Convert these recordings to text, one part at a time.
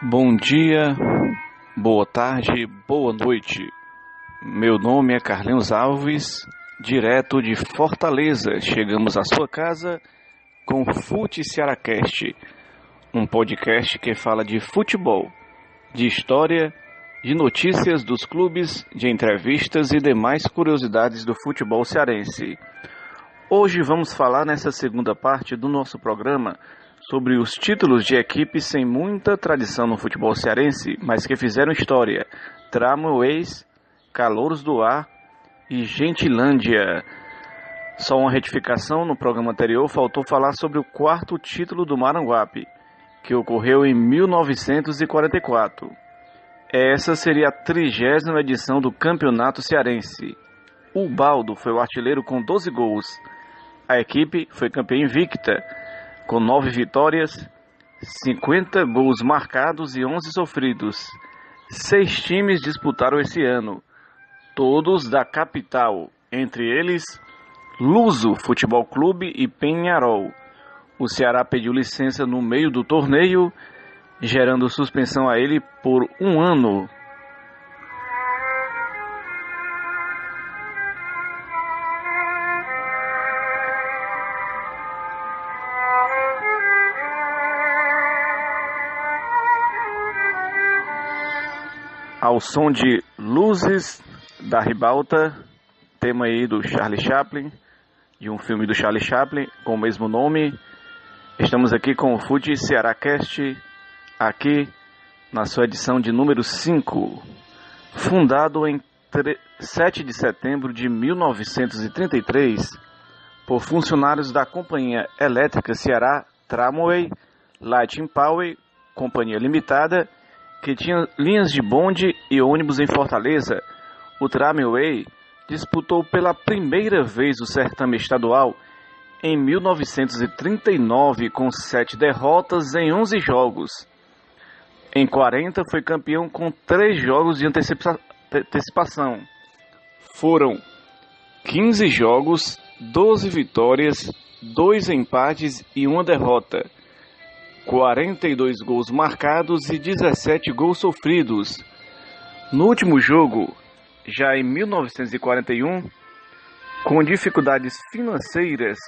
Bom dia, boa tarde, boa noite. Meu nome é Carlinhos Alves, direto de Fortaleza. Chegamos à sua casa com o Fute Cearacast, um podcast que fala de futebol, de história, de notícias dos clubes, de entrevistas e demais curiosidades do futebol cearense. Hoje vamos falar nessa segunda parte do nosso programa sobre os títulos de equipes sem muita tradição no futebol cearense, mas que fizeram história: Tramways, Calouros do Ar e Gentilândia. Só uma retificação: no programa anterior faltou falar sobre o quarto título do Maranguape, que ocorreu em 1944. Essa seria a 30ª edição do Campeonato Cearense. O Baldo foi o artilheiro com 12 gols. A equipe foi campeã invicta, com 9 vitórias, 50 gols marcados e 11 sofridos. 6 times disputaram esse ano, todos da capital, entre eles Luso Futebol Clube e Penharol. O Ceará pediu licença no meio do torneio, gerando suspensão a ele por um ano. Ao som de Luzes da Ribalta, tema aí do Charlie Chaplin, de um filme do Charlie Chaplin com o mesmo nome. Estamos aqui com o Fute Cearacast, aqui na sua edição de número 5. Fundado em 7 de setembro de 1933 por funcionários da Companhia Elétrica Ceará Tramway Light Power Companhia Limitada, que tinha linhas de bonde e ônibus em Fortaleza, o Tramway disputou pela primeira vez o certame estadual em 1939 com 7 derrotas em 11 jogos. Em 40 foi campeão com 3 jogos de antecipação. Foram 15 jogos, 12 vitórias, 2 empates e 1 derrota. 42 gols marcados e 17 gols sofridos. No último jogo, já em 1941, com dificuldades financeiras,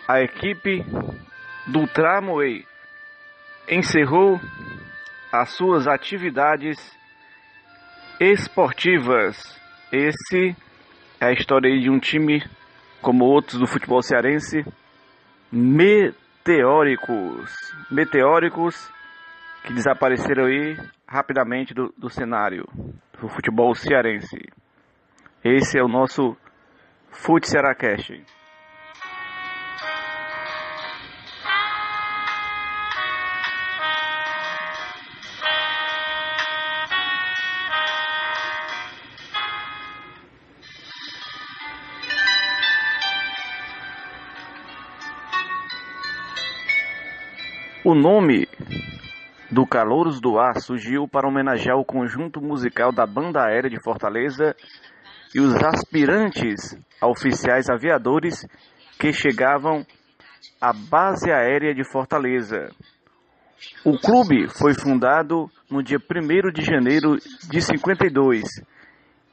a equipe do Tramway encerrou as suas atividades esportivas. Esse é a história aí de um time, como outros do futebol cearense, meteóricos que desapareceram aí rapidamente do cenário do futebol cearense. Esse é o nosso Fute Cearacast. O nome do Calouros do Ar surgiu para homenagear o conjunto musical da Banda Aérea de Fortaleza e os aspirantes a oficiais aviadores que chegavam à Base Aérea de Fortaleza. O clube foi fundado no dia 1º de janeiro de 52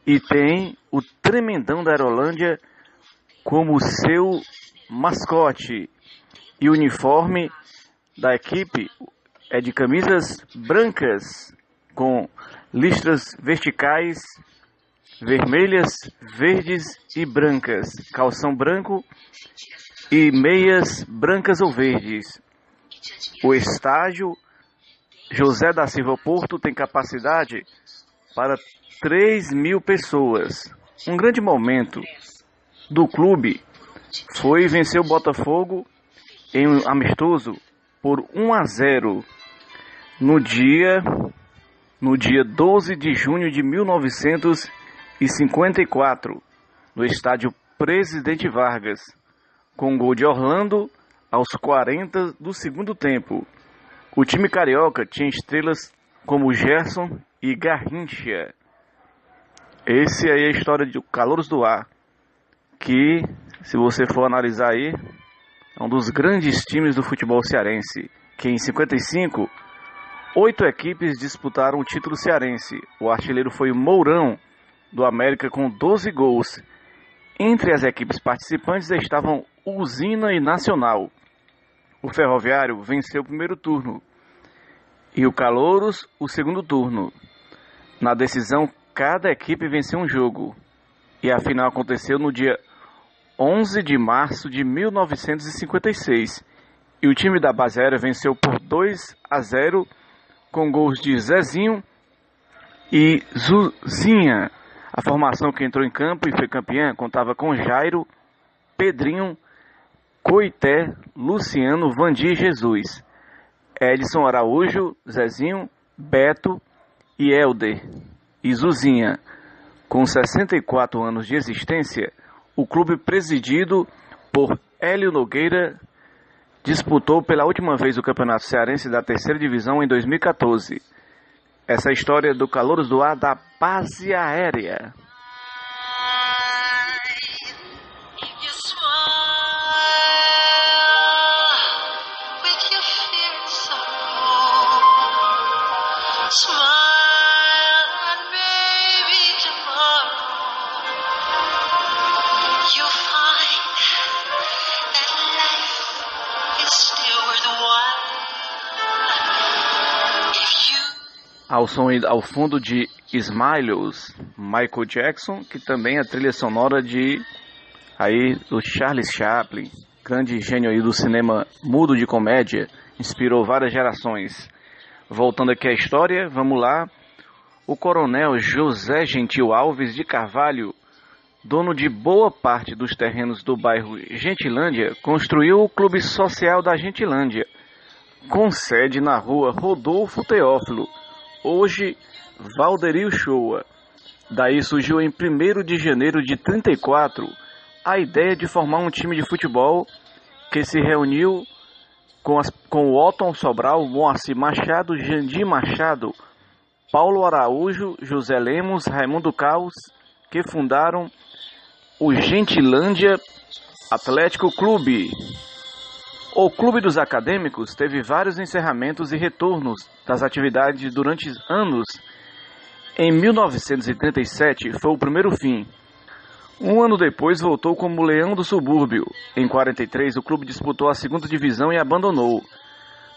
e tem o Tremendão da Aerolândia como seu mascote, e o uniforme da equipe é de camisas brancas com listras verticais vermelhas, verdes e brancas, calção branco e meias brancas ou verdes. O estádio José da Silva Porto tem capacidade para 3.000 pessoas. Um grande momento do clube foi vencer o Botafogo em um amistoso por 1-0 no dia 12 de junho de 1954, no estádio Presidente Vargas, com gol de Orlando aos 40 do segundo tempo. O time carioca tinha estrelas como Gerson e Garrincha. Esse aí é a história de Calouros do Ar, que, se você for analisar aí, é um dos grandes times do futebol cearense, que em 55 8 equipes disputaram o título cearense. O artilheiro foi o Mourão, do América, com 12 gols. Entre as equipes participantes estavam Usina e Nacional. O Ferroviário venceu o primeiro turno e o Calouros o segundo turno. Na decisão, cada equipe venceu um jogo. E a final aconteceu no dia 11 de março de 1956. E o time da base aérea venceu por 2-0 com gols de Zezinho e Zuzinha. A formação que entrou em campo e foi campeã contava com Jairo, Pedrinho, Coité, Luciano, Vandir e Jesus, Edson Araújo, Zezinho, Beto e Helder e Zuzinha. Com 64 anos de existência, o clube presidido por Hélio Nogueira disputou pela última vez o Campeonato Cearense da Terceira Divisão em 2014. Essa é a história do Calouros do Ar da base aérea. Ao som e ao fundo de Smiles, Michael Jackson, que também é a trilha sonora do Charles Chaplin, grande gênio aí do cinema mudo de comédia, inspirou várias gerações. Voltando aqui à história, vamos lá. O coronel José Gentil Alves de Carvalho, dono de boa parte dos terrenos do bairro Gentilândia, construiu o Clube Social da Gentilândia, com sede na rua Rodolfo Teófilo, hoje Valderio Shoa. Daí surgiu em 1º de janeiro de 34 a ideia de formar um time de futebol que se reuniu com o Otton Sobral, Moacir Machado, Jandir Machado, Paulo Araújo, José Lemos, Raimundo Caos, que fundaram o Gentilândia Atlético Clube. O Clube dos Acadêmicos teve vários encerramentos e retornos das atividades durante anos. Em 1937 foi o primeiro fim. Um ano depois voltou como Leão do Subúrbio. Em 43 o clube disputou a segunda divisão e abandonou.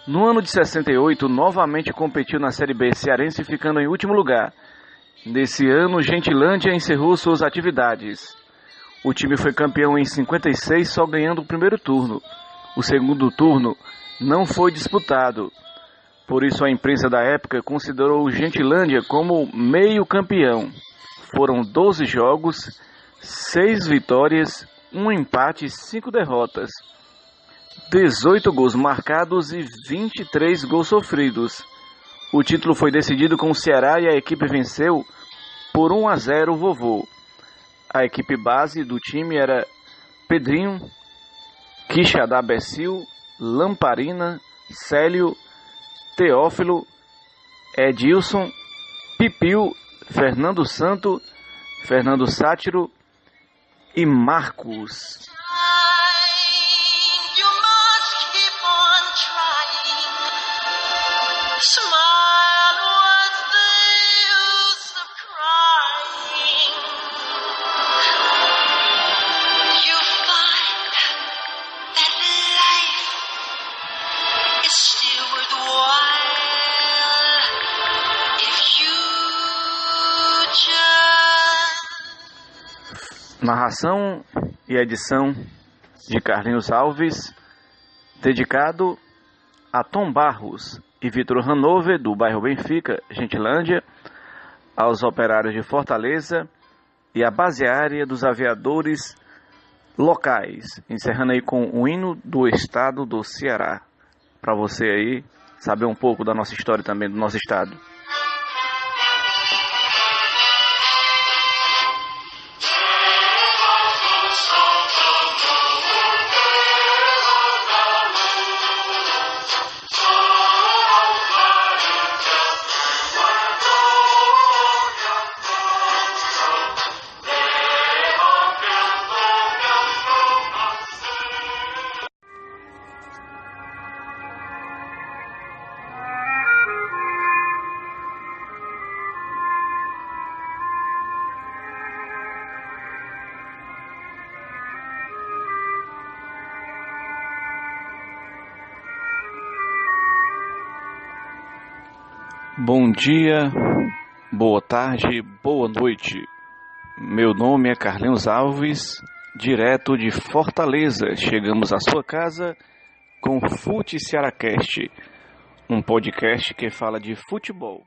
No ano de 68 novamente competiu na Série B cearense, ficando em último lugar. Nesse ano Gentilândia encerrou suas atividades. O time foi campeão em 56, só ganhando o primeiro turno. O segundo turno não foi disputado. Por isso a imprensa da época considerou o Gentilândia como meio campeão. Foram 12 jogos, 6 vitórias, 1 empate e 5 derrotas. 18 gols marcados e 23 gols sofridos. O título foi decidido com o Ceará e a equipe venceu por 1-0 o Vovô. A equipe base do time era Pedrinho, Quixadá Becil, Lamparina, Célio, Teófilo, Edilson, Pipil, Fernando Santo, Fernando Sátiro e Marcos. Narração e edição de Carlinhos Alves, dedicado a Tom Barros e Vitor Hanover, do bairro Benfica, Gentilândia, aos operários de Fortaleza e à base aérea dos aviadores locais, encerrando aí com o hino do estado do Ceará, para você aí saber um pouco da nossa história também, do nosso estado. Bom dia, boa tarde, boa noite. Meu nome é Carlinhos Alves, direto de Fortaleza. Chegamos à sua casa com Fute Cearacast, um podcast que fala de futebol.